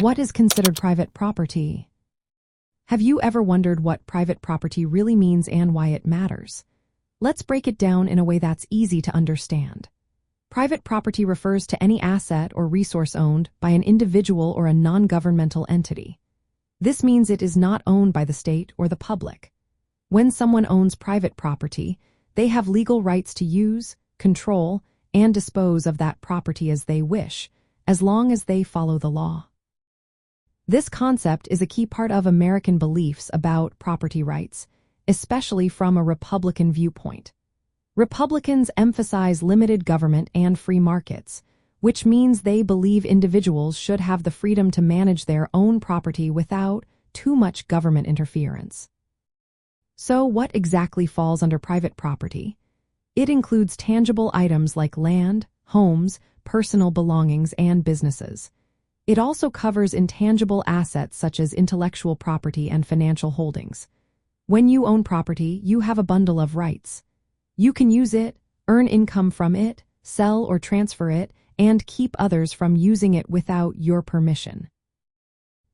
What is considered private property? Have you ever wondered what private property really means and why it matters? Let's break it down in a way that's easy to understand. Private property refers to any asset or resource owned by an individual or a non-governmental entity. This means it is not owned by the state or the public. When someone owns private property, they have legal rights to use, control, and dispose of that property as they wish, as long as they follow the law. This concept is a key part of American beliefs about property rights, especially from a Republican viewpoint. Republicans emphasize limited government and free markets, which means they believe individuals should have the freedom to manage their own property without too much government interference. So, what exactly falls under private property? It includes tangible items like land, homes, personal belongings, and businesses. It also covers intangible assets such as intellectual property and financial holdings. When you own property, you have a bundle of rights. You can use it, earn income from it, sell or transfer it, and keep others from using it without your permission.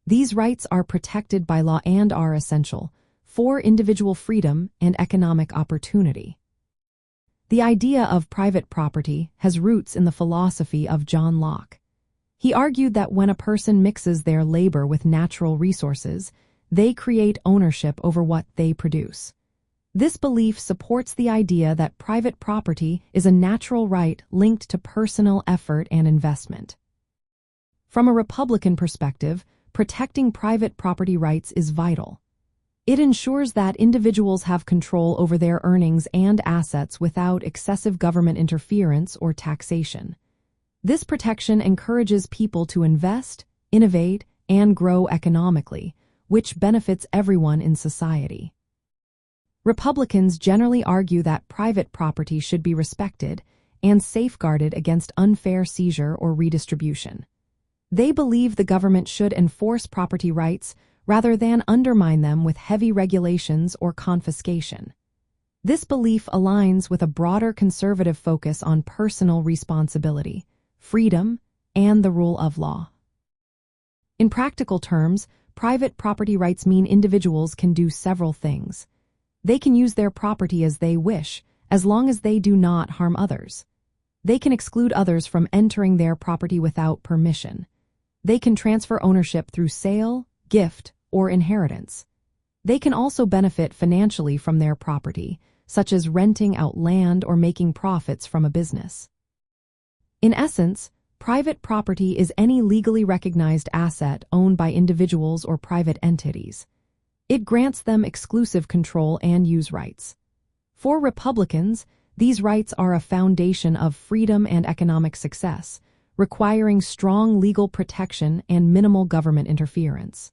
These rights are protected by law and are essential for individual freedom and economic opportunity. The idea of private property has roots in the philosophy of John Locke. He argued that when a person mixes their labor with natural resources, they create ownership over what they produce. This belief supports the idea that private property is a natural right linked to personal effort and investment. From a Republican perspective, protecting private property rights is vital. It ensures that individuals have control over their earnings and assets without excessive government interference or taxation. This protection encourages people to invest, innovate, and grow economically, which benefits everyone in society. Republicans generally argue that private property should be respected and safeguarded against unfair seizure or redistribution. They believe the government should enforce property rights rather than undermine them with heavy regulations or confiscation. This belief aligns with a broader conservative focus on personal responsibility, freedom, and the rule of law. In practical terms, private property rights mean individuals can do several things. They can use their property as they wish, as long as they do not harm others. They can exclude others from entering their property without permission. They can transfer ownership through sale, gift, or inheritance. They can also benefit financially from their property, such as renting out land or making profits from a business. In essence, private property is any legally recognized asset owned by individuals or private entities. It grants them exclusive control and use rights. For Republicans, these rights are a foundation of freedom and economic success, requiring strong legal protection and minimal government interference.